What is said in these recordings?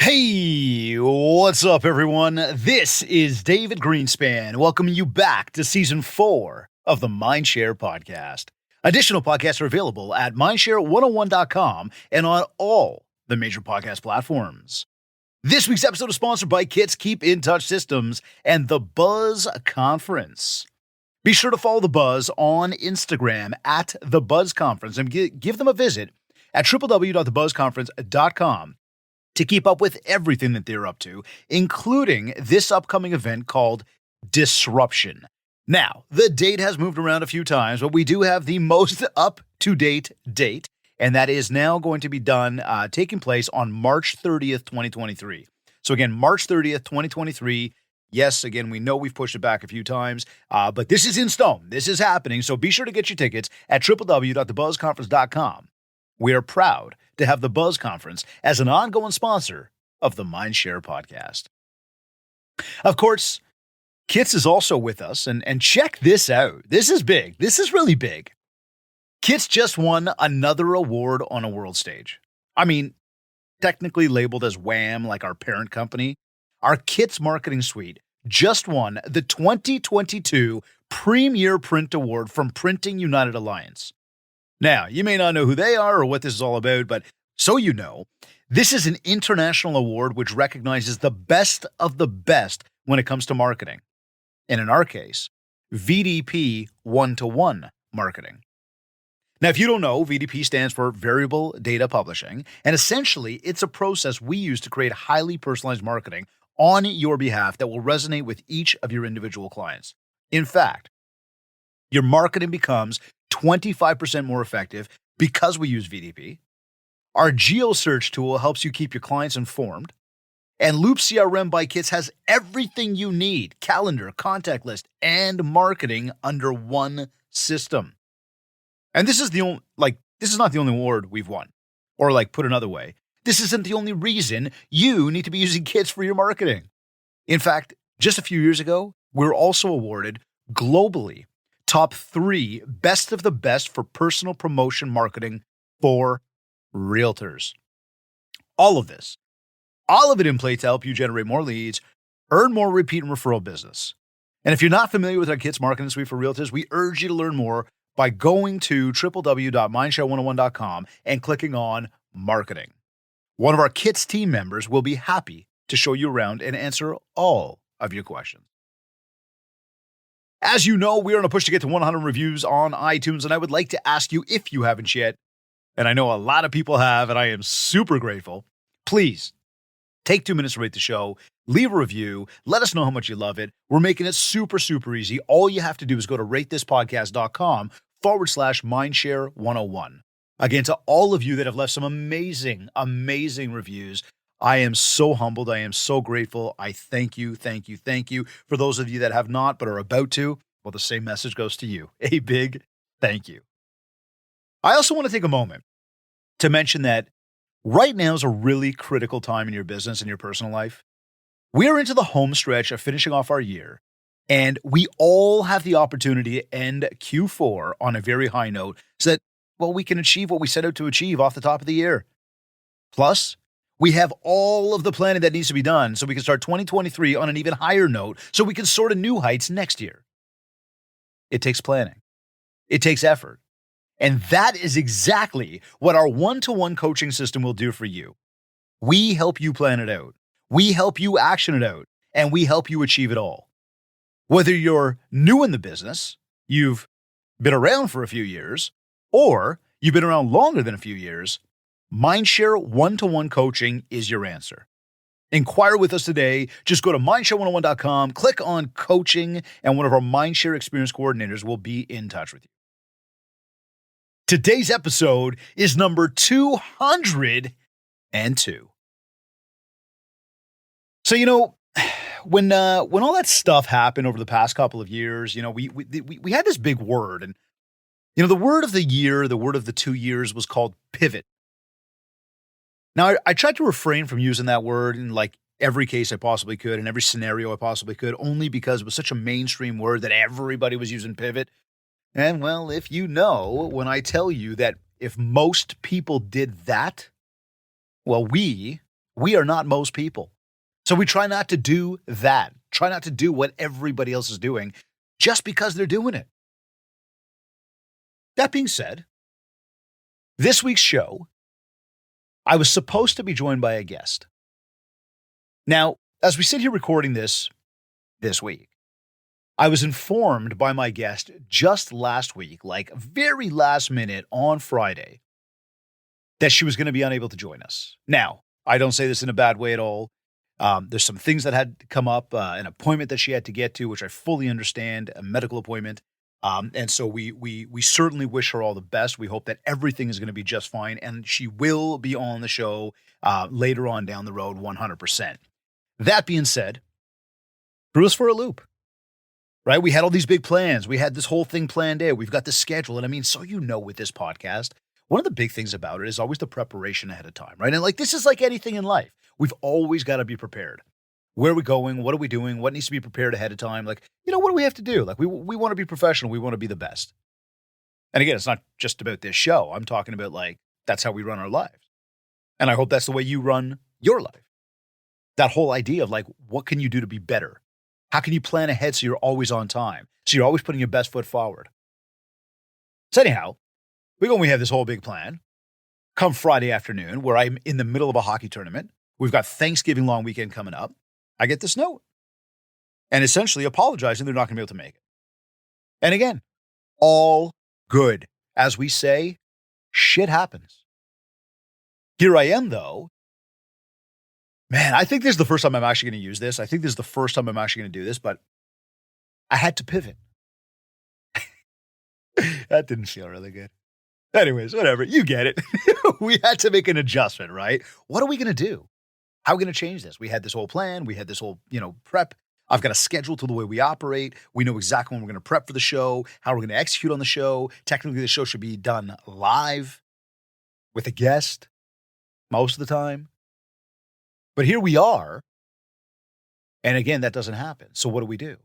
Hey, what's up, everyone? This is David Greenspan, welcoming you back to season 4 of the Mindshare podcast. Additional podcasts are available at mindshare101.com and on all the major podcast platforms. This week's episode is sponsored by Kit's Keep in Touch Systems and the Buzz Conference. Be sure to follow the Buzz on Instagram at the Buzz Conference and give them a visit at www.thebuzzconference.com to keep up with everything that they're up to, including this upcoming event called Disruption. Now, the date has moved around a few times, but we do have the most up-to-date date, and that is now going to be taking place on March 30th, 2023. So again, March 30th, 2023. Yes, again, we know we've pushed it back a few times, but this is in stone. This is happening, so be sure to get your tickets at www.thebuzzconference.com. We are proud to have the Buzz Conference as an ongoing sponsor of the Mindshare podcast. Of course, Kits is also with us, and check this out. This is big. This is really big. Kits just won another award on a world stage. I mean, technically labeled as WHAM, like our parent company, our Kits marketing suite just won the 2022 Premier Print Award from Printing United Alliance. Now, you may not know who they are or what this is all about, but so you know, this is an international award which recognizes the best of the best when it comes to marketing. And in our case, VDP one-to-one marketing. Now, if you don't know, VDP stands for Variable Data Publishing, and essentially it's a process we use to create highly personalized marketing on your behalf that will resonate with each of your individual clients. In fact, your marketing becomes 25% more effective because we use VDP. Our Geo Search tool helps you keep your clients informed. And Loop CRM by Kits has everything you need: calendar, contact list, and marketing under one system. And this is not the only award we've won. Or put another way, this isn't the only reason you need to be using Kits for your marketing. In fact, just a few years ago, we were also awarded globally top 3 best of the best for personal promotion marketing for realtors. All of it in play to help you generate more leads, earn more repeat and referral business. And if you're not familiar with our Kits marketing suite for realtors, we urge you to learn more by going to www.mindshare101.com and clicking on marketing. One of our Kits team members will be happy to show you around and answer all of your questions. As you know, we are on a push to get to 100 reviews on iTunes, and I would like to ask you, if you haven't yet, and I know a lot of people have, and I am super grateful, please take 2 minutes to rate the show, leave a review, let us know how much you love it. We're making it super, super easy. All you have to do is go to ratethispodcast.com/mindshare101. Again, to all of you that have left some amazing, amazing reviews, I am so humbled. I am so grateful. I thank you, thank you, thank you. For those of you that have not but are about to, well, the same message goes to you. A big thank you. I also want to take a moment to mention that right now is a really critical time in your business and your personal life. We are into the home stretch of finishing off our year, and we all have the opportunity to end Q4 on a very high note so that, well, we can achieve what we set out to achieve off the top of the year. Plus, we have all of the planning that needs to be done so we can start 2023 on an even higher note so we can soar to new heights next year. It takes planning. It takes effort. And that is exactly what our one-to-one coaching system will do for you. We help you plan it out. We help you action it out. And we help you achieve it all. Whether you're new in the business, you've been around for a few years, or you've been around longer than a few years, Mindshare one-to-one coaching is your answer. Inquire with us today. Just go to mindshare101.com, click on coaching, and one of our Mindshare experience coordinators will be in touch with you. Today's episode is number 202. So, when all that stuff happened over the past couple of years, we had this big word, and the word of the year, the word of the 2 years was called pivot. Now, I tried to refrain from using that word in every case I possibly could, in every scenario I possibly could, only because it was such a mainstream word that everybody was using pivot. And well, if you know, when I tell you that if most people did that, well, we We are not most people. So we try not to do that. Try not to do what everybody else is doing just because they're doing it. That being said, this week's show, I was supposed to be joined by a guest. Now, as we sit here recording this week, I was informed by my guest just last week, like very last minute on Friday, that she was going to be unable to join us. Now, I don't say this in a bad way at all. There's some things that had come up, an appointment that she had to get to, which I fully understand, a medical appointment. And so we certainly wish her all the best. We hope that everything is going to be just fine, and she will be on the show later on down the road, 100%. That being said, threw us for a loop, right? We had all these big plans. We had this whole thing planned out. We've got the schedule. And I mean, so with this podcast, one of the big things about it is always the preparation ahead of time, right? And like, this is like anything in life. We've always got to be prepared. Where are we going? What are we doing? What needs to be prepared ahead of time? Like, what do we have to do? Like, we want to be professional. We want to be the best. And again, it's not just about this show. I'm talking about like, that's how we run our lives. And I hope that's the way you run your life. That whole idea of like, what can you do to be better? How can you plan ahead so you're always on time? So you're always putting your best foot forward. So anyhow, we have this whole big plan. Come Friday afternoon, where I'm in the middle of a hockey tournament. We've got Thanksgiving long weekend coming up. I get this note. And essentially apologizing they're not going to be able to make it. And again, all good. As we say, shit happens. Here I am, though. Man, I think this is the first time I'm actually going to use this. I think this is the first time I'm actually going to do this, but I had to pivot. That didn't feel really good. Anyways, whatever. You get it. We had to make an adjustment, right? What are we going to do? How are we going to change this? We had this whole plan. We had this whole, prep. I've got a schedule to the way we operate. We know exactly when we're going to prep for the show, how we're going to execute on the show. Technically, the show should be done live with a guest most of the time. But here we are. And again, that doesn't happen. So what do we do?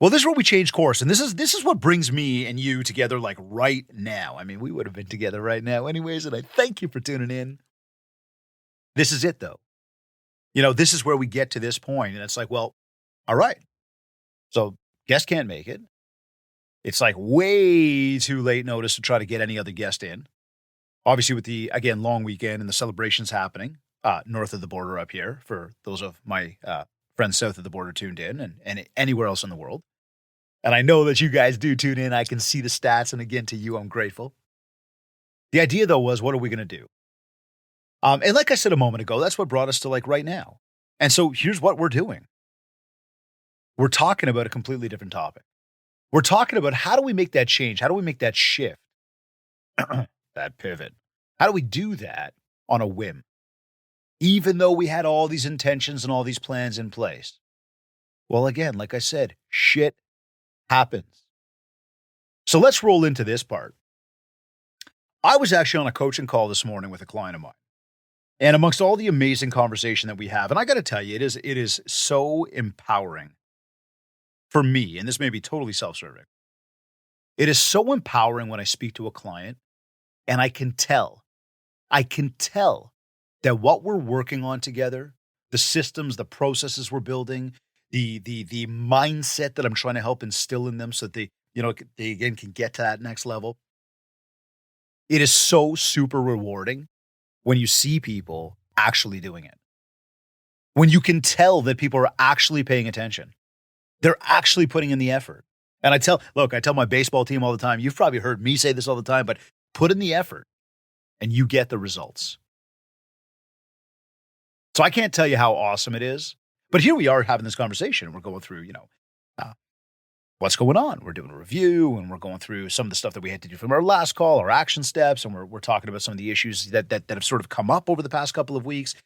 Well, this is where we change course. And this is what brings me and you together like right now. I mean, we would have been together right now anyways. And I thank you for tuning in. This is it, though. This is where we get to this point. And it's like, well, all right. So guest can't make it. It's like way too late notice to try to get any other guest in. Obviously, with the, again, long weekend and the celebrations happening north of the border up here for those of my friends south of the border tuned in and anywhere else in the world. And I know that you guys do tune in. I can see the stats. And again, to you, I'm grateful. The idea, though, was what are we going to do? And like I said a moment ago, that's what brought us to like right now. And so here's what we're doing. We're talking about a completely different topic. We're talking about how do we make that change? How do we make that shift? That pivot. How do we do that on a whim? Even though we had all these intentions and all these plans in place. Well, again, like I said, shit happens. So let's roll into this part. I was actually on a coaching call this morning with a client of mine. And amongst all the amazing conversation that we have, and I got to tell you, it is so empowering for me, and this may be totally self-serving. It is so empowering when I speak to a client and I can tell that what we're working on together, the systems, the processes we're building, the mindset that I'm trying to help instill in them so that they again can get to that next level. It is so super rewarding when you see people actually doing it. When you can tell that people are actually paying attention. They're actually putting in the effort. And I tell my baseball team all the time, you've probably heard me say this all the time, but put in the effort and you get the results. So I can't tell you how awesome it is, but here we are having this conversation. We're going through, what's going on. We're doing a review and we're going through some of the stuff that we had to do from our last call, our action steps, and we're talking about some of the issues that have sort of come up over the past couple of weeks.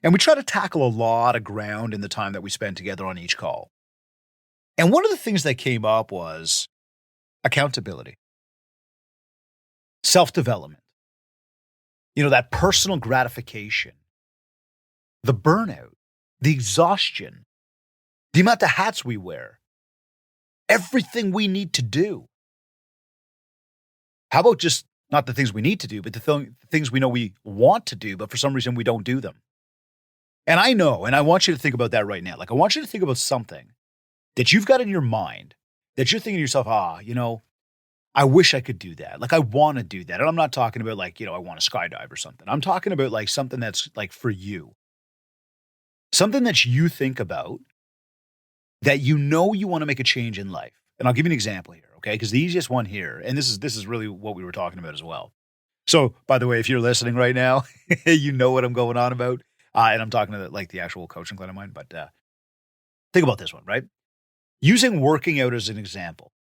And we try to tackle a lot of ground in the time that we spend together on each call. And one of the things that came up was accountability, self-development, that personal gratification, the burnout, the exhaustion, the amount of hats we wear, everything we need to do. How about just not the things we need to do, but the things we know we want to do, but for some reason we don't do them? And I know, and I want you to think about that right now. Like, I want you to think about something that you've got in your mind that you're thinking to yourself, I wish I could do that. Like, I want to do that. And I'm not talking about like, I want to skydive or something. I'm talking about like something that's like for you, something that you think about that you want to make a change in life. And I'll give you an example here, okay? Because the easiest one here, and this is really what we were talking about as well. So, by the way, if you're listening right now, you know what I'm going on about. And I'm talking to like the actual coaching client of mine. But think about this one, right? Using working out as an example.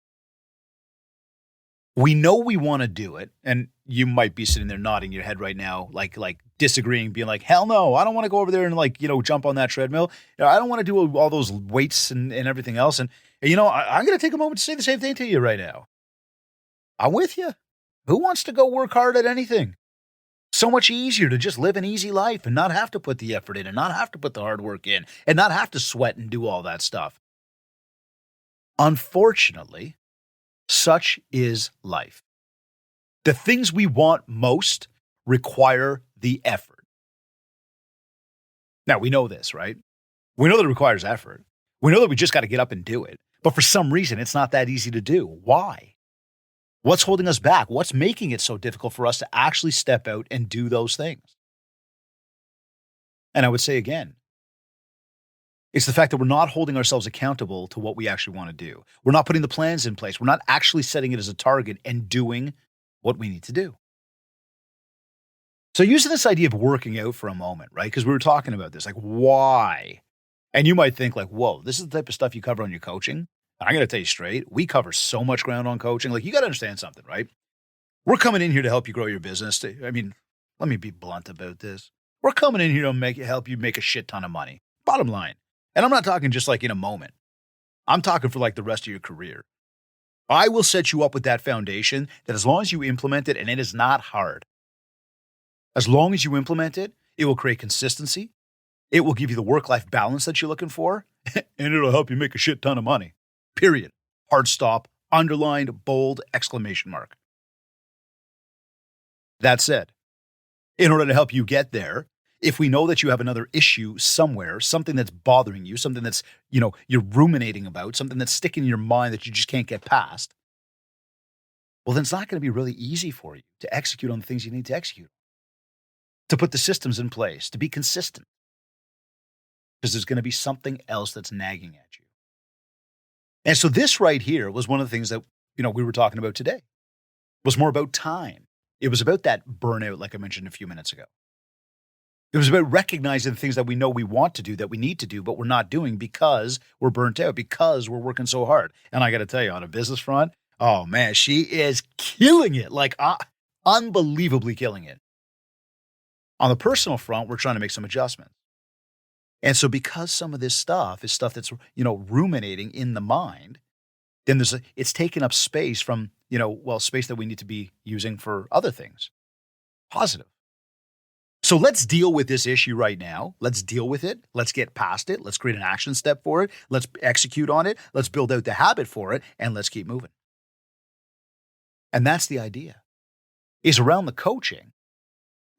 We know we want to do it, and you might be sitting there nodding your head right now, like disagreeing, being like, "Hell no, I don't want to go over there and like jump on that treadmill. I don't want to do all those weights and everything else." And I'm going to take a moment to say the same thing to you right now. I'm with you. Who wants to go work hard at anything? So much easier to just live an easy life and not have to put the effort in and not have to put the hard work in and not have to sweat and do all that stuff. Unfortunately, such is life. The things we want most require the effort. Now, we know this, right? We know that it requires effort. We know that we just got to get up and do it. But for some reason, it's not that easy to do. Why? What's holding us back? What's making it so difficult for us to actually step out and do those things? And I would say again, it's the fact that we're not holding ourselves accountable to what we actually want to do. We're not putting the plans in place. We're not actually setting it as a target and doing what we need to do. So using this idea of working out for a moment, right? Because we were talking about this, like why? And you might think like, whoa, this is the type of stuff you cover on your coaching. And I'm going to tell you straight, we cover so much ground on coaching. Like you got to understand something, right? We're coming in here to help you grow your business. Let me be blunt about this. We're coming in here to help you make a shit ton of money. Bottom line. And I'm not talking just like in a moment. I'm talking for like the rest of your career. I will set you up with that foundation that as long as you implement it, and it is not hard, as long as you implement it, it will create consistency. It will give you the work-life balance that you're looking for, and it'll help you make a shit ton of money. Period. Hard stop, underlined, bold, exclamation mark. That said, in order to help you get there, if we know that you have another issue somewhere, something that's bothering you, something that's, you're ruminating about, something that's sticking in your mind that you just can't get past, well, then it's not going to be really easy for you to execute on the things you need to execute, to put the systems in place, to be consistent, because there's going to be something else that's nagging at you. And so this right here was one of the things that, we were talking about today. It was more about time. It was about that burnout, like I mentioned a few minutes ago. It was about recognizing the things that we know we want to do, that we need to do, but we're not doing because we're burnt out, because we're working so hard. And I got to tell you, on a business front, oh man, she is killing it, like unbelievably killing it. On the personal front, we're trying to make some adjustments. And so because some of this stuff is stuff that's, ruminating in the mind, then it's taking up space from, space that we need to be using for other things. Positive. So let's deal with this issue right now. Let's deal with it. Let's get past it. Let's create an action step for it. Let's execute on it. Let's build out the habit for it, and let's keep moving. And that's the idea, is around the coaching,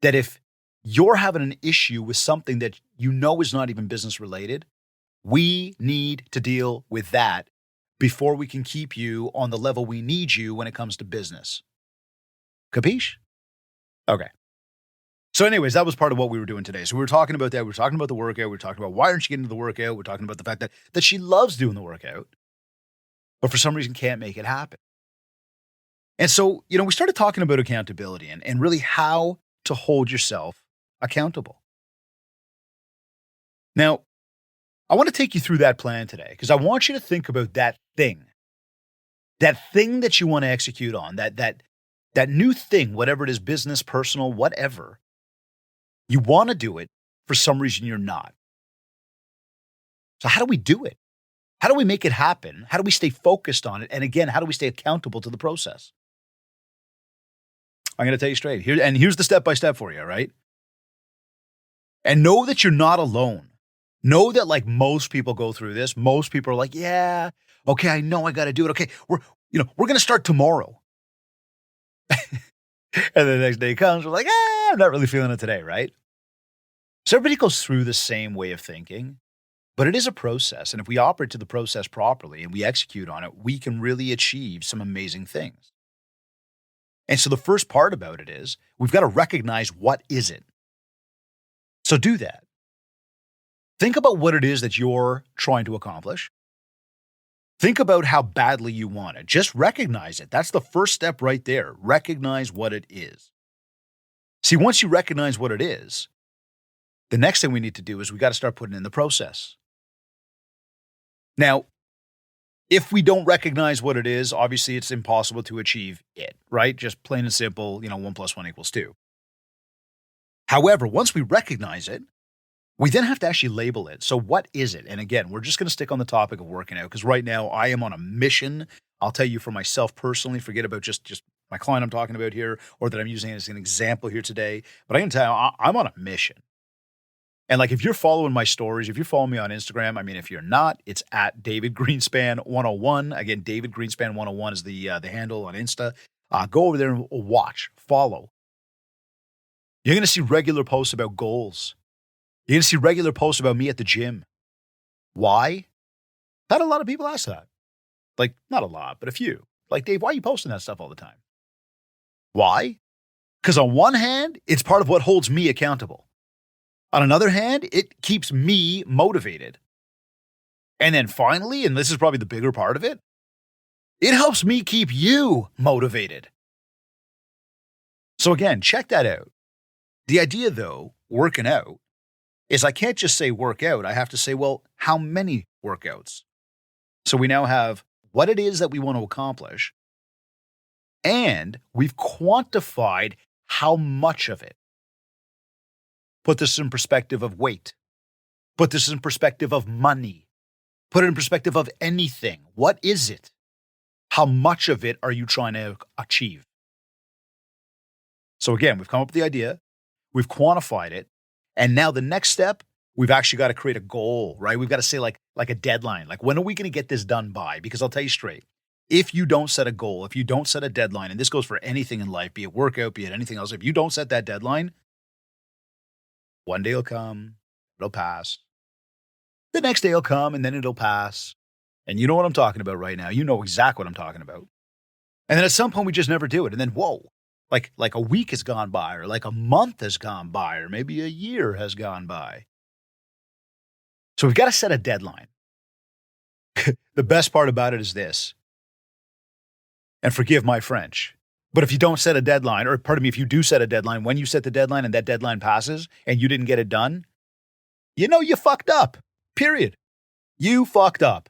that if you're having an issue with something that is not even business related, we need to deal with that before we can keep you on the level we need you when it comes to business. Capiche? Okay. So anyways, that was part of what we were doing today. So we were talking about that. We were talking about the workout. We were talking about why aren't you getting into the workout? We're talking about the fact that she loves doing the workout, but for some reason can't make it happen. And so, we started talking about accountability and really how to hold yourself accountable. Now, I want to take you through that plan today because I want you to think about that thing that you want to execute on, that new thing, whatever it is, business, personal, whatever. You want to do it, for some reason you're not. So how do we do it? How do we make it happen? How do we stay focused on it? And again, how do we stay accountable to the process? I'm going to tell you straight. Here's the step-by-step for you, all right? And know that you're not alone. Know that like most people go through this. Most people are like, yeah, okay, I know I got to do it. Okay, we're going to start tomorrow. And the next day comes, we're like, I'm not really feeling it today, right? So everybody goes through the same way of thinking, but it is a process. And if we operate to the process properly and we execute on it, we can really achieve some amazing things. And so the first part about it is we've got to recognize what is it. So do that. Think about what it is that you're trying to accomplish. Think about how badly you want it. Just recognize it. That's the first step right there. Recognize what it is. See, once you recognize what it is, the next thing we need to do is we got to start putting in the process. Now, if we don't recognize what it is, obviously it's impossible to achieve it, right? Just plain and simple, 1 plus 1 equals 2. However, once we recognize it, we then have to actually label it. So what is it? And again, we're just going to stick on the topic of working out because right now I am on a mission. I'll tell you for myself personally, forget about just my client I'm talking about here or that I'm using as an example here today. But I can tell you, I'm on a mission. And like, if you're following my stories, if you follow me on Instagram, I mean, if you're not, it's at David Greenspan 101. Again, David Greenspan 101 is the handle on Insta. Go over there and watch, follow. You're going to see regular posts about goals. You're going to see regular posts about me at the gym. Why? I've had a lot of people ask that. Like, not a lot, but a few. Like, Dave, why are you posting that stuff all the time? Why? Because on one hand, it's part of what holds me accountable. On another hand, it keeps me motivated. And then finally, and this is probably the bigger part of it, it helps me keep you motivated. So again, check that out. The idea, though, working out, is I can't just say work out. I have to say, well, how many workouts? So we now have what it is that we want to accomplish, and we've quantified how much of it. Put this in perspective of weight. Put this in perspective of money. Put it in perspective of anything. What is it? How much of it are you trying to achieve? So again, we've come up with the idea. We've quantified it. And now the next step, we've actually got to create a goal, right? We've got to say like a deadline. Like, when are we going to get this done by? Because I'll tell you straight, if you don't set a goal, if you don't set a deadline, and this goes for anything in life, be it workout, be it anything else, if you don't set that deadline, one day will come, it'll pass. The next day will come, and then it'll pass. And you know what I'm talking about right now. You know exactly what I'm talking about. And then at some point, we just never do it. And then, whoa, like a week has gone by, or like a month has gone by, or maybe a year has gone by. So we've got to set a deadline. The best part about it is this, and forgive my French, but if you don't set a deadline, or pardon me, if you do set a deadline, when you set the deadline and that deadline passes and you didn't get it done, you fucked up, period. You fucked up.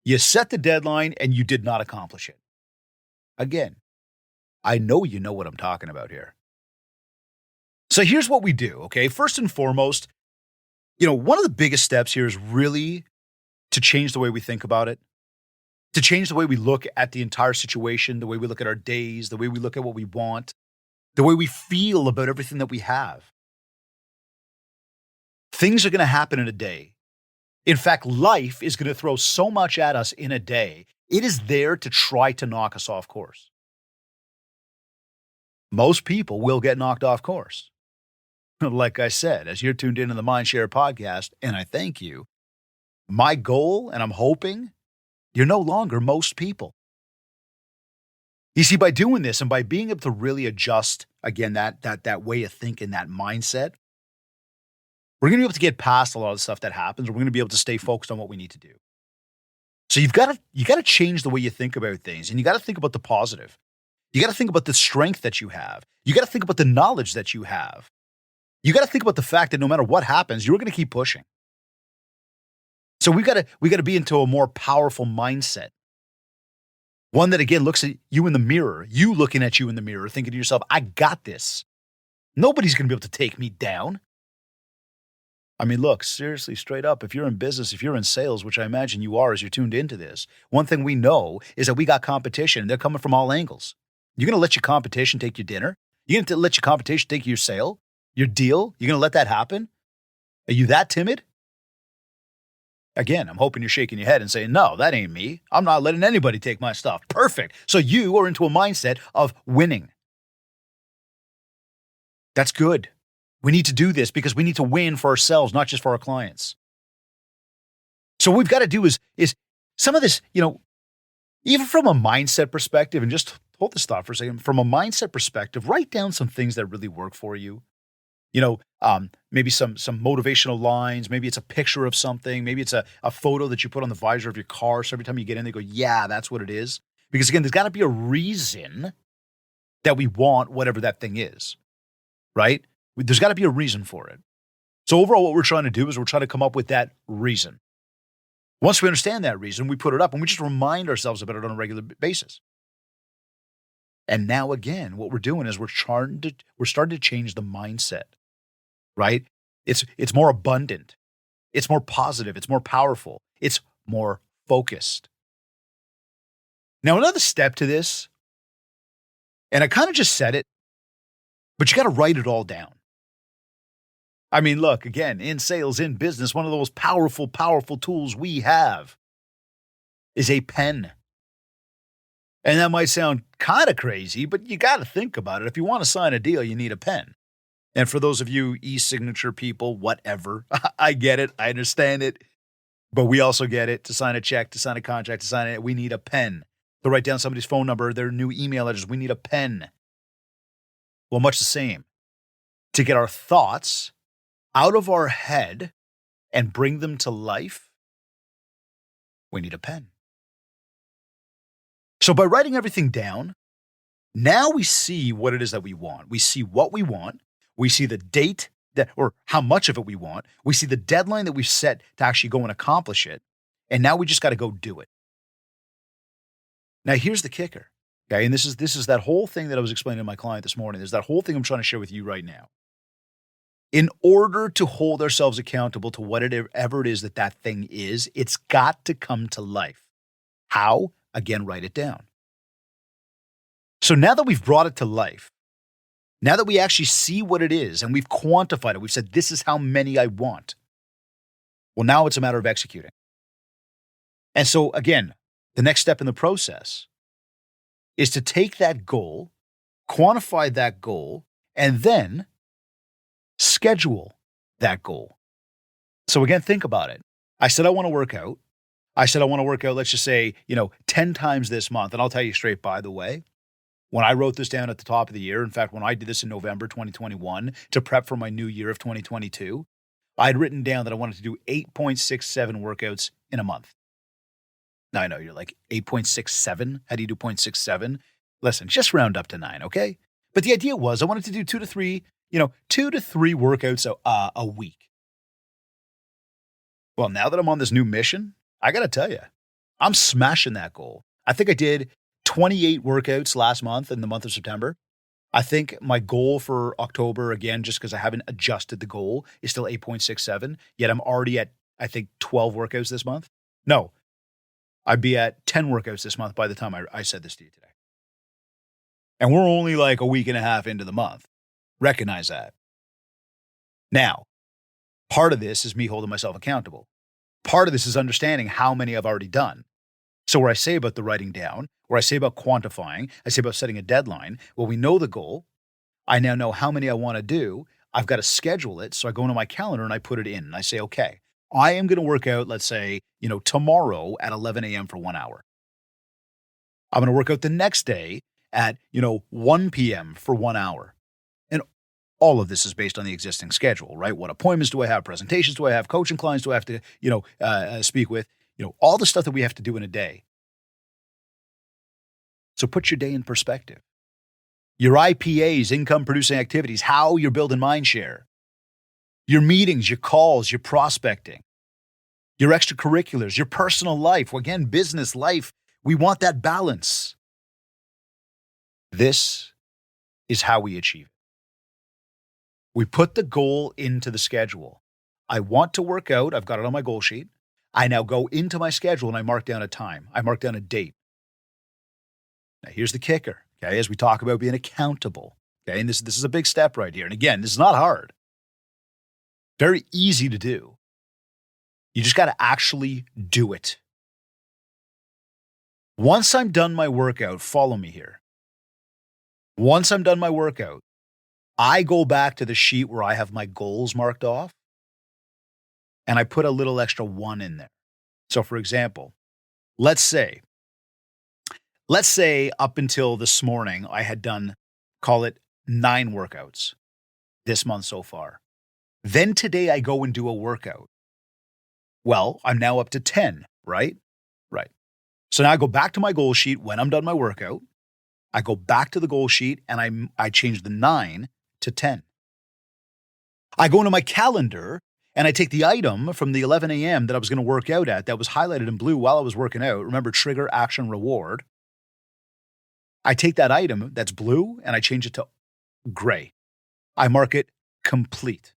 You set the deadline and you did not accomplish it. Again, I know you know what I'm talking about here. So here's what we do, okay? First and foremost, one of the biggest steps here is really to change the way we think about it, to change the way we look at the entire situation, the way we look at our days, the way we look at what we want, the way we feel about everything that we have. Things are going to happen in a day. In fact, life is going to throw so much at us in a day, it is there to try to knock us off course. Most people will get knocked off course. Like I said, as you're tuned into the Mindshare podcast, and I thank you, my goal, and I'm hoping, you're no longer most people. You see, by doing this and by being able to really adjust, again, that way of thinking, that mindset, we're going to be able to get past a lot of the stuff that happens. We're going to be able to stay focused on what we need to do. So you got to change the way you think about things, and you got to think about the positive. You got to think about the strength that you have. You got to think about the knowledge that you have. You got to think about the fact that no matter what happens, you're going to keep pushing. So we got to be into a more powerful mindset. One that, again, looks at you in the mirror, you looking at you in the mirror, thinking to yourself, I got this. Nobody's going to be able to take me down. I mean, look, seriously, straight up, if you're in business, if you're in sales, which I imagine you are as you're tuned into this, one thing we know is that we got competition. They're coming from all angles. You're going to let your competition take your dinner? You're going to let your competition take your sale, your deal? You're going to let that happen? Are you that timid? Again, I'm hoping you're shaking your head and saying, no, that ain't me. I'm not letting anybody take my stuff. Perfect. So you are into a mindset of winning. That's good. We need to do this because we need to win for ourselves, not just for our clients. So what we've got to do is some of this, even from a mindset perspective, and just hold this thought for a second, from a mindset perspective, write down some things that really work for you. Maybe some motivational lines. Maybe it's a picture of something. Maybe it's a photo that you put on the visor of your car. So every time you get in, they go, yeah, that's what it is. Because again, there's got to be a reason that we want whatever that thing is, right? There's got to be a reason for it. So overall, what we're trying to do is we're trying to come up with that reason. Once we understand that reason, we put it up and we just remind ourselves about it on a regular basis. And now again, what we're doing is we're starting to change the mindset, right? It's more abundant. It's more positive. It's more powerful. It's more focused. Now, another step to this, and I kind of just said it, but you got to write it all down. I mean, look, again, in sales, in business, one of the most powerful tools we have is a pen. And that might sound kind of crazy, but you got to think about it. If you want to sign a deal, you need a pen. And for those of you e-signature people, whatever, I get it. I understand it. But we also get it. To sign a check, to sign a contract, to sign it, we need a pen. To write down somebody's phone number, their new email address, we need a pen. Well, much the same. To get our thoughts out of our head and bring them to life, we need a pen. So by writing everything down, now we see what it is that we want. We see what we want. We see the date or how much of it we want. We see the deadline that we've set to actually go and accomplish it. And now we just got to go do it. Now here's the kicker. Okay. And this is that whole thing that I was explaining to my client this morning. There's that whole thing I'm trying to share with you right now. In order to hold ourselves accountable to whatever it is that thing is, it's got to come to life. How? Again, write it down. So now that we've brought it to life, now that we actually see what it is and we've quantified it, we've said, this is how many I want. Well, now it's a matter of executing. And so again, the next step in the process is to take that goal, quantify that goal, and then schedule that goal. So again, think about it. I said I want to work out. Let's just say, 10 times this month. And I'll tell you straight, by the way, when I wrote this down at the top of the year, in fact, when I did this in November 2021 to prep for my new year of 2022, I'd written down that I wanted to do 8.67 workouts in a month. Now I know you're like, 8.67? How do you do 0.67? Listen, just round up to 9, okay? But the idea was I wanted to do 2 to 3 workouts a week. Well, now that I'm on this new mission, I got to tell you, I'm smashing that goal. I think I did 28 workouts last month in the month of September. I think my goal for October, again, just because I haven't adjusted the goal, is still 8.67. Yet I'm already at, I think, 12 workouts this month. No, I'd be at 10 workouts this month by the time I said this to you today. And we're only like a week and a half into the month. Recognize that. Now, part of this is me holding myself accountable. Part of this is understanding how many I've already done. So where I say about the writing down, where I say about quantifying, I say about setting a deadline, well, we know the goal. I now know how many I want to do. I've got to schedule it. So I go into my calendar and I put it in and I say, okay, I am going to work out, let's say, tomorrow at 11 a.m. for 1 hour. I'm going to work out the next day at, 1 p.m. for 1 hour. And all of this is based on the existing schedule, right? What appointments do I have? Presentations do I have? Coaching clients do I have to, speak with? All the stuff that we have to do in a day. So put your day in perspective. Your IPAs, income producing activities, how you're building mind share. Your meetings, your calls, your prospecting. Your extracurriculars, your personal life. Again, business life. We want that balance. This is how we achieve it. We put the goal into the schedule. I want to work out. I've got it on my goal sheet. I now go into my schedule and I mark down a time. I mark down a date. Now, here's the kicker, okay, as we talk about being accountable, okay, and this is a big step right here. And again, this is not hard. Very easy to do. You just got to actually do it. Once I'm done my workout, follow me here. Once I'm done my workout, I go back to the sheet where I have my goals marked off and I put a little extra one in there. So, for example, let's say, let's say up until this morning, I had done, call it 9 workouts this month so far. Then today I go and do a workout. Well, I'm now up to 10, right? Right. So now I go back to my goal sheet when I'm done my workout. I go back to the goal sheet and I change the 9 to 10. I go into my calendar and I take the item from the 11 a.m. that I was going to work out at that was highlighted in blue while I was working out. Remember, trigger, action, reward. I take that item that's blue and I change it to gray. I mark it complete.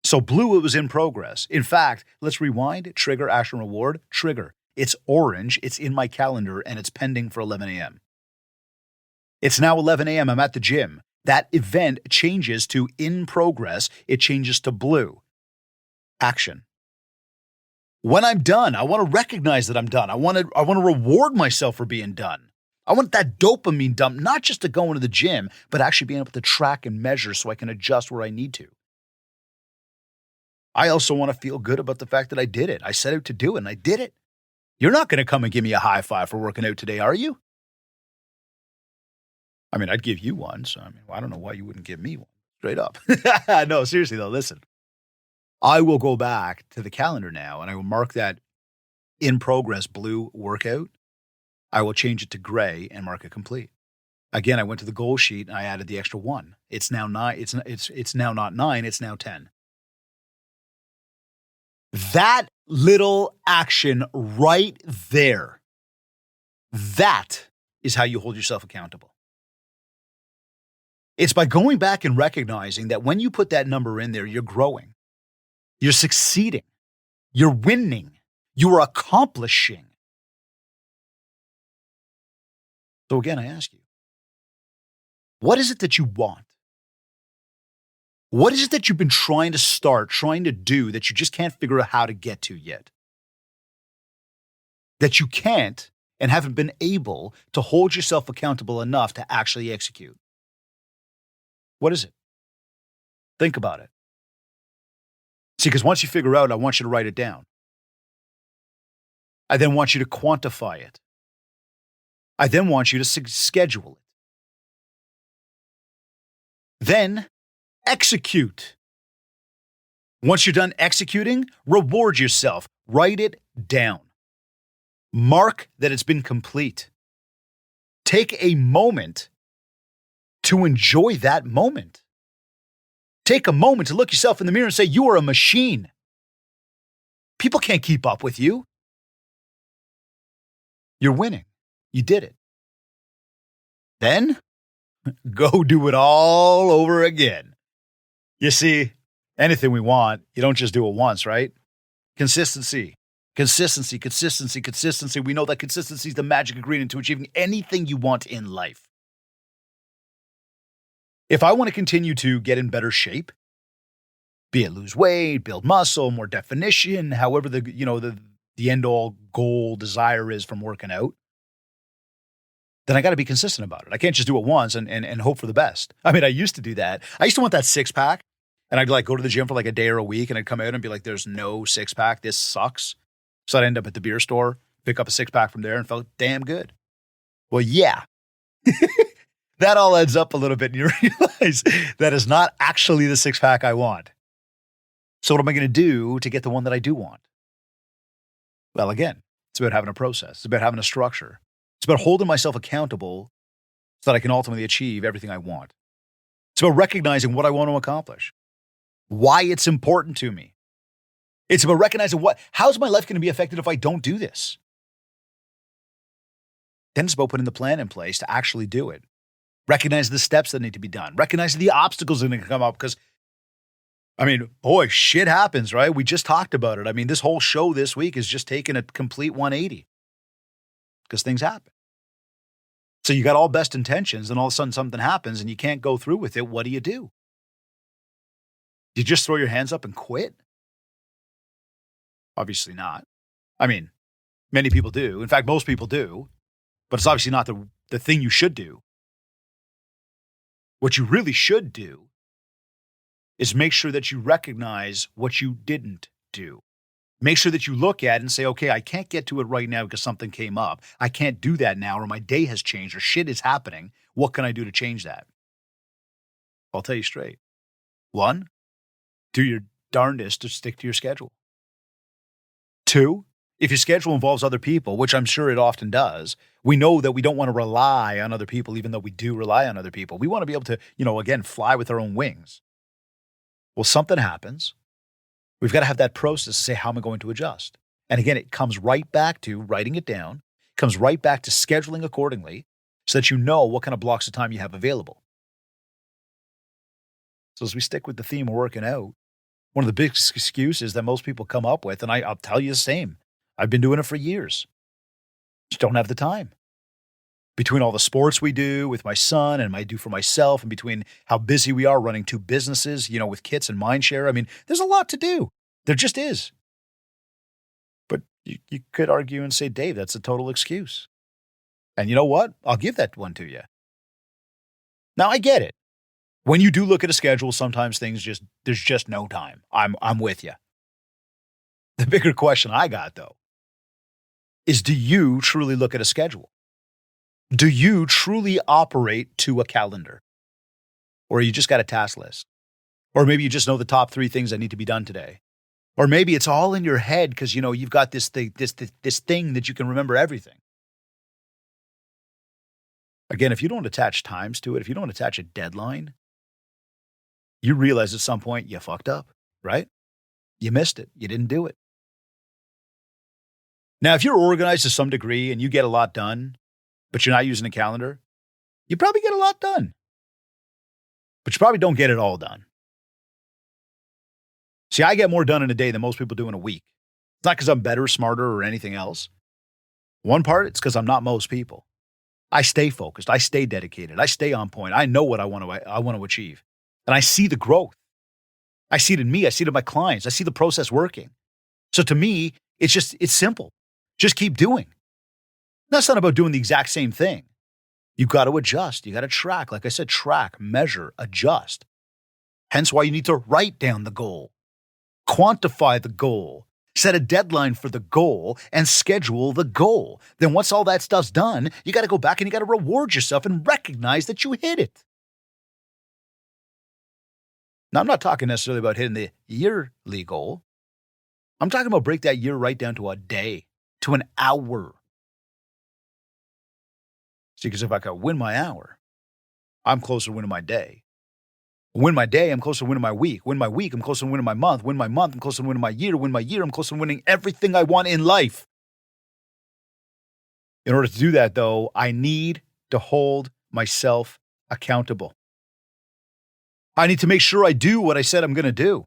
So blue, it was in progress. In fact, let's rewind. Trigger, action, reward, trigger. It's orange. It's in my calendar and it's pending for 11 a.m. It's now 11 a.m. I'm at the gym. That event changes to in progress. It changes to blue. Action. When I'm done, I want to recognize that I'm done. I want to reward myself for being done. I want that dopamine dump, not just to go into the gym, but actually being able to track and measure so I can adjust where I need to. I also want to feel good about the fact that I did it. I set out to do it and I did it. You're not going to come and give me a high five for working out today, are you? I mean, I'd give you one. So, I don't know why you wouldn't give me one. Straight up. No, seriously though, listen. I will go back to the calendar now and I will mark that in progress blue workout. I will change it to gray and mark it complete. Again, I went to the goal sheet and I added the extra 1. It's now 9. It's now not 9. It's now 10. That little action right there, that is how you hold yourself accountable. It's by going back and recognizing that when you put that number in there, you're growing, you're succeeding, you're winning, you are accomplishing. So again, I ask you, what is it that you want? What is it that you've been trying to start, trying to do that you just can't figure out how to get to yet? That you can't and haven't been able to hold yourself accountable enough to actually execute? What is it? Think about it. See, because once you figure out, I want you to write it down. I then want you to quantify it. I then want you to schedule it. Then execute. Once you're done executing, reward yourself. Write it down. Mark that it's been complete. Take a moment to enjoy that moment. Take a moment to look yourself in the mirror and say, you are a machine. People can't keep up with you. You're winning. You did it. Then go do it all over again. You see, anything we want, you don't just do it once, right? Consistency. Consistency. We know that consistency is the magic ingredient to achieving anything you want in life. If I want to continue to get in better shape, be it lose weight, build muscle, more definition, however the end all goal desire is from working out, then I got to be consistent about it. I can't just do it once and hope for the best. I mean, I used to do that. I used to want that 6-pack, and I'd go to the gym for a day or a week, and I'd come out and be like, there's no 6-pack. This sucks. So I'd end up at the beer store, pick up a 6-pack from there, and felt damn good. Well, yeah. That all adds up a little bit, and you realize that is not actually the 6-pack I want. So what am I going to do to get the one that I do want? Well, again, it's about having a process. It's about having a structure. It's about holding myself accountable so that I can ultimately achieve everything I want. It's about recognizing what I want to accomplish, why it's important to me. It's about recognizing how's my life going to be affected if I don't do this? Then it's about putting the plan in place to actually do it. Recognize the steps that need to be done. Recognize the obstacles that are going to come up because, boy, shit happens, right? We just talked about it. This whole show this week is just taking a complete 180 because things happen. So you got all best intentions and all of a sudden something happens and you can't go through with it. What do? Do you just throw your hands up and quit? Obviously not. Many people do. In fact, most people do, but it's obviously not the thing you should do. What you really should do is make sure that you recognize what you didn't do. Make sure that you look at it and say, okay, I can't get to it right now because something came up. I can't do that now, or my day has changed, or shit is happening. What can I do to change that? I'll tell you straight. One, do your darndest to stick to your schedule. Two, if your schedule involves other people, which I'm sure it often does, we know that we don't want to rely on other people, even though we do rely on other people. We want to be able to, again, fly with our own wings. Well, something happens. We've got to have that process to say, how am I going to adjust? And again, it comes right back to writing it down, comes right back to scheduling accordingly so that you know what kind of blocks of time you have available. So as we stick with the theme of working out, one of the big excuses that most people come up with, and I'll tell you the same, I've been doing it for years, just don't have the time. Between all the sports we do with my son and I do for myself, and between how busy we are running two businesses, with Kits and Mindshare, I mean, there's a lot to do. There just is. But you could argue and say, Dave, that's a total excuse. And you know what? I'll give that one to you. Now, I get it. When you do look at a schedule, sometimes there's just no time. I'm with you. The bigger question I got, though, is do you truly look at a schedule? Do you truly operate to a calendar? Or you just got a task list? Or maybe you just know the top 3 things that need to be done today? Or maybe it's all in your head because, you've got this thing that you can remember everything. Again, if you don't attach times to it, if you don't attach a deadline, you realize at some point you fucked up, right? You missed it. You didn't do it. Now, if you're organized to some degree and you get a lot done, but you're not using a calendar, you probably get a lot done. But you probably don't get it all done. See, I get more done in a day than most people do in a week. It's not because I'm better, smarter, or anything else. One part, it's because I'm not most people. I stay focused. I stay dedicated. I stay on point. I know what I want to achieve. And I see the growth. I see it in me. I see it in my clients. I see the process working. So to me, it's simple. Just keep doing. That's not about doing the exact same thing. You've got to adjust. You got to track. Like I said, track, measure, adjust. Hence why you need to write down the goal, quantify the goal, set a deadline for the goal, and schedule the goal. Then once all that stuff's done, you got to go back and you got to reward yourself and recognize that you hit it. Now, I'm not talking necessarily about hitting the yearly goal. I'm talking about break that year right down to a day, to an hour. See, because if I can win my hour, I'm closer to winning my day. Win my day, I'm closer to winning my week. Win my week, I'm closer to winning my month. Win my month, I'm closer to winning my year. Win my year, I'm closer to winning everything I want in life. In order to do that, though, I need to hold myself accountable. I need to make sure I do what I said I'm going to do.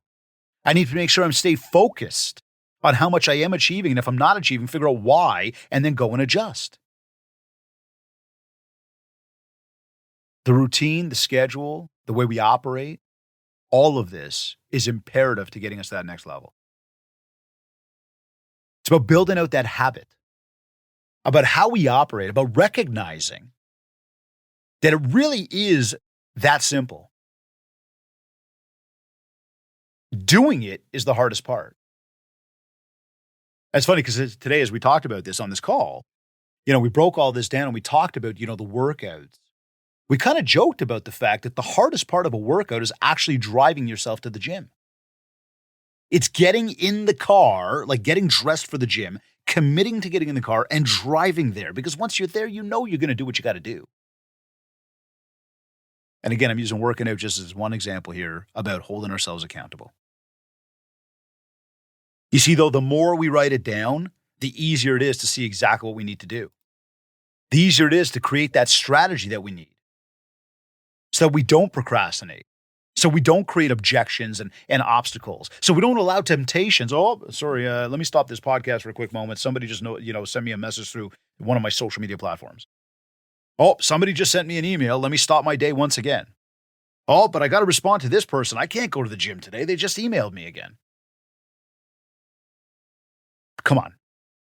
I need to make sure I'm stay focused on how much I am achieving. And if I'm not achieving, figure out why and then go and adjust. The routine, the schedule, the way we operate, all of this is imperative to getting us to that next level. It's about building out that habit, about how we operate, about recognizing that it really is that simple. Doing it is the hardest part. It's funny because today, as we talked about this on this call, we broke all this down and we talked about, the workouts. We kind of joked about the fact that the hardest part of a workout is actually driving yourself to the gym. It's getting in the car, like getting dressed for the gym, committing to getting in the car and driving there. Because once you're there, you're going to do what you got to do. And again, I'm using working out just as one example here about holding ourselves accountable. You see, though, the more we write it down, the easier it is to see exactly what we need to do. The easier it is to create that strategy that we need so that we don't procrastinate, so we don't create objections and obstacles, so we don't allow temptations. Oh, sorry, let me stop this podcast for a quick moment. Somebody just send me a message through one of my social media platforms. Oh, somebody just sent me an email. Let me stop my day once again. Oh, but I got to respond to this person. I can't go to the gym today. They just emailed me again. Come on.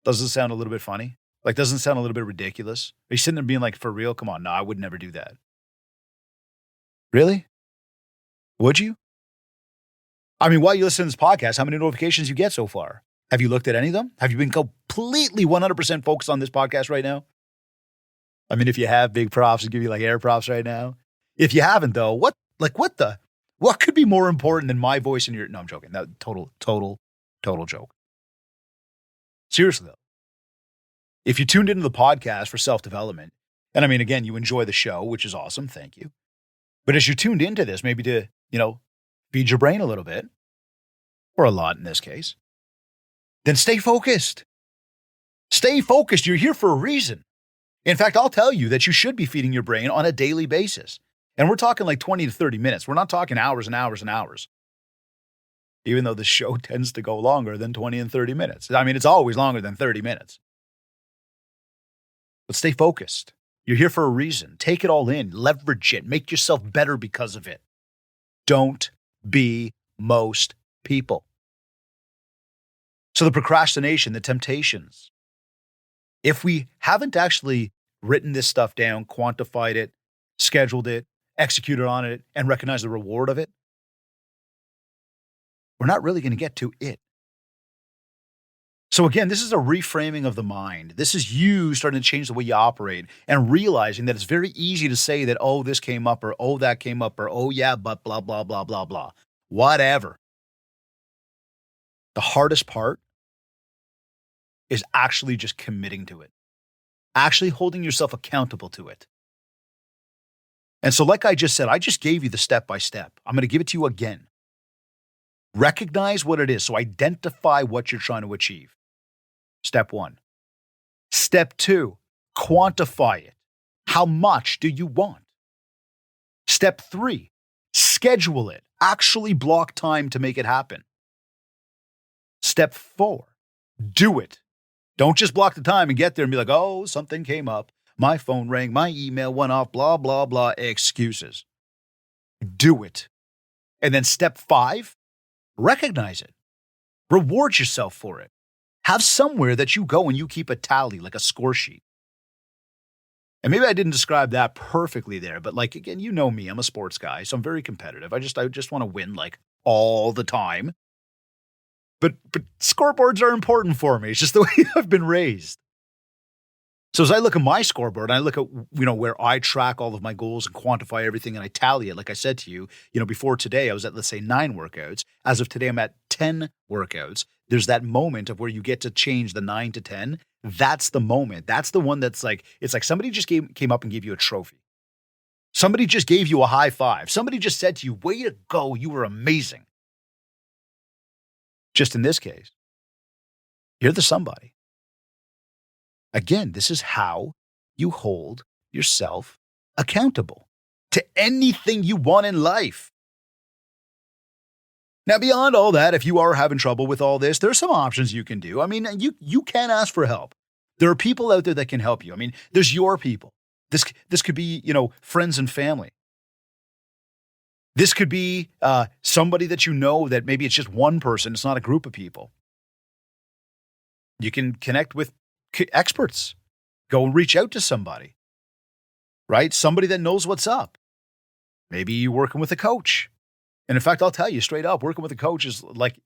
Doesn't it sound a little bit funny? Like, doesn't it sound a little bit ridiculous? Are you sitting there being like, for real? Come on. No, I would never do that. Really? Would you? I mean, while you listen to this podcast, how many notifications you get so far? Have you looked at any of them? Have you been completely 100% focused on this podcast right now? I mean, if you have, big props, I'll give you like air props right now. If you haven't, though, what could be more important than my voice and your, no, I'm joking. That total joke. Seriously, though, if you tuned into the podcast for self-development, and I mean, again, you enjoy the show, which is awesome. Thank you. But as you tuned into this, maybe to, feed your brain a little bit, or a lot in this case, then stay focused. Stay focused. You're here for a reason. In fact, I'll tell you that you should be feeding your brain on a daily basis. And we're talking like 20 to 30 minutes. We're not talking hours and hours and hours. Even though the show tends to go longer than 20 and 30 minutes. I mean, it's always longer than 30 minutes. But stay focused. You're here for a reason. Take it all in. Leverage it. Make yourself better because of it. Don't be most people. So the procrastination, the temptations, if we haven't actually written this stuff down, quantified it, scheduled it, executed on it, and recognized the reward of it, we're not really going to get to it. So again, this is a reframing of the mind. This is you starting to change the way you operate and realizing that it's very easy to say that, oh, this came up, or oh, that came up, or oh, yeah, but blah, blah, blah, blah, blah. Whatever. The hardest part is actually just committing to it, actually holding yourself accountable to it. And so like I just said, I just gave you the step-by-step. I'm going to give it to you again. Recognize what it is. So identify what you're trying to achieve. Step 1. Step 2, quantify it. How much do you want? Step 3, schedule it. Actually block time to make it happen. Step 4, do it. Don't just block the time and get there and be like, oh, something came up. My phone rang, my email went off, blah, blah, blah, excuses. Do it. And then step 5, recognize it. Reward yourself for it. Have somewhere that you go and you keep a tally, like a score sheet. And maybe I didn't describe that perfectly there, but like, again, you know me, I'm a sports guy, so I'm very competitive. I just want to win like all the time. But scoreboards are important for me. It's just the way I've been raised. So as I look at my scoreboard, and I look at, where I track all of my goals and quantify everything and I tally it, like I said to you, before today, I was at, let's say, 9 workouts. As of today, I'm at 10 workouts. There's that moment of where you get to change the 9 to 10. That's the moment. That's the one that's like, it's like somebody just came up and gave you a trophy. Somebody just gave you a high five. Somebody just said to you, way to go, you were amazing. Just in this case, you're the somebody. Again, this is how you hold yourself accountable to anything you want in life. Now, beyond all that, if you are having trouble with all this, there are some options you can do. I mean, you can ask for help. There are people out there that can help you. I mean, there's your people. This could be, friends and family. This could be somebody that you know that maybe it's just one person. It's not a group of people. You can connect with experts. Go and reach out to somebody, right? Somebody that knows what's up. Maybe you're working with a coach. And in fact, I'll tell you straight up, working with a coach is like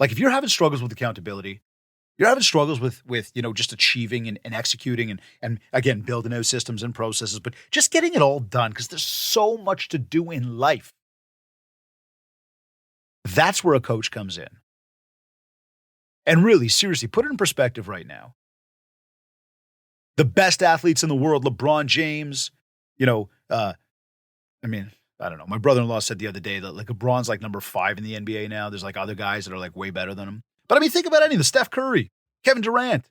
if you're having struggles with accountability, you're having struggles with just achieving and executing and again, building out systems and processes, but just getting it all done because there's so much to do in life. That's where a coach comes in. And really, seriously, put it in perspective right now. The best athletes in the world, LeBron James, I don't know. My brother-in-law said the other day that like LeBron's like number 5 in the NBA now. There's like other guys that are like way better than him. But I mean, think about any of the Steph Curry, Kevin Durant,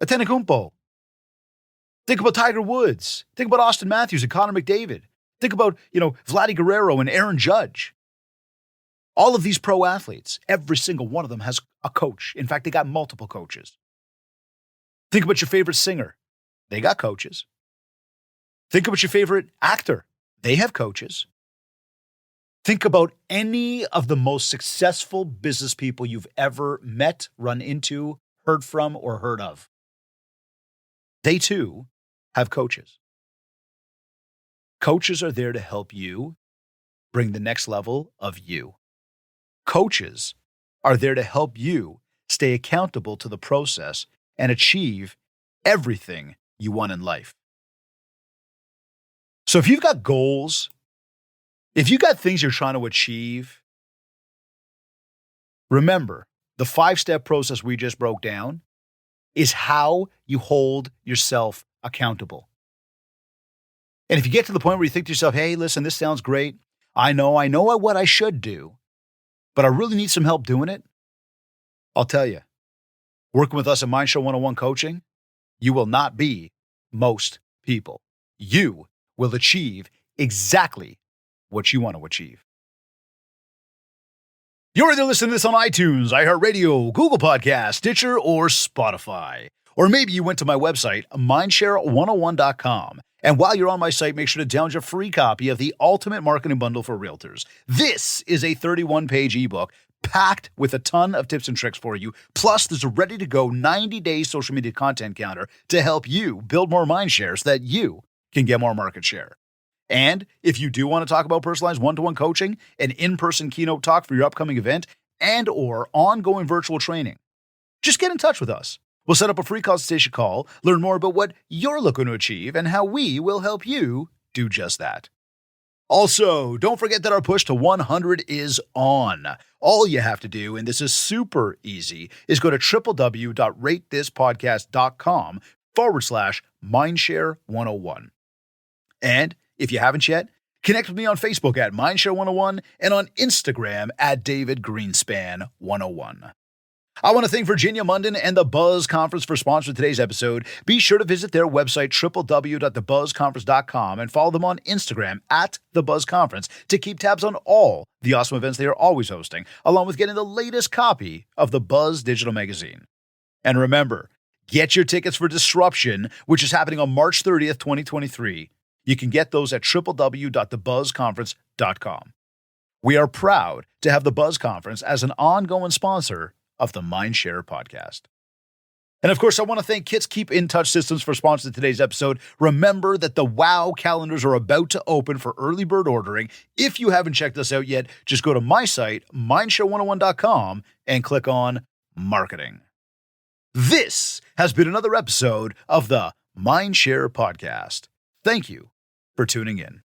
Antetokounmpo. Think about Tiger Woods. Think about Austin Matthews and Connor McDavid. Think about, Vladdy Guerrero and Aaron Judge. All of these pro athletes, every single one of them has a coach. In fact, they got multiple coaches. Think about your favorite singer. They got coaches. Think about your favorite actor. They have coaches. Think about any of the most successful business people you've ever met, run into, heard from, or heard of. They too have coaches. Coaches are there to help you bring the next level of you. Coaches are there to help you stay accountable to the process and achieve everything you want in life. So if you've got goals, if you've got things you're trying to achieve, remember the 5-step process we just broke down is how you hold yourself accountable. And if you get to the point where you think to yourself, hey, listen, this sounds great. I know what I should do, but I really need some help doing it. I'll tell you, working with us at Mindshare 101 Coaching, you will not be most people. You will achieve exactly what you want to achieve. You're either listening to this on iTunes, iHeartRadio, Google Podcasts, Stitcher, or Spotify. Or maybe you went to my website, mindshare101.com. And while you're on my site, make sure to download your free copy of the Ultimate Marketing Bundle for Realtors. This is a 31-page ebook packed with a ton of tips and tricks for you. Plus, there's a ready-to-go 90-day social media content counter to help you build more mind shares so that you can get more market share. And if you do want to talk about personalized one-to-one coaching, an in-person keynote talk for your upcoming event, and or ongoing virtual training, just get in touch with us. We'll set up a free consultation call, learn more about what you're looking to achieve, and how we will help you do just that. Also, don't forget that our push to 100 is on. All you have to do, and this is super easy, is go to www.ratethispodcast.com/mindshare101. And if you haven't yet, connect with me on Facebook at Mindshare101 and on Instagram at David Greenspan101. I want to thank Virginia Munden and the Buzz Conference for sponsoring today's episode. Be sure to visit their website, www.thebuzzconference.com, and follow them on Instagram at The Buzz Conference to keep tabs on all the awesome events they are always hosting, along with getting the latest copy of the Buzz digital magazine. And remember, get your tickets for Disruption, which is happening on March 30th, 2023. You can get those at www.thebuzzconference.com. We are proud to have the Buzz Conference as an ongoing sponsor of the Mindshare podcast. And of course, I want to thank Kits Keep In Touch Systems for sponsoring today's episode. Remember that the WOW calendars are about to open for early bird ordering. If you haven't checked us out yet, just go to my site, mindshare101.com, and click on Marketing. This has been another episode of the Mindshare podcast. Thank you for tuning in.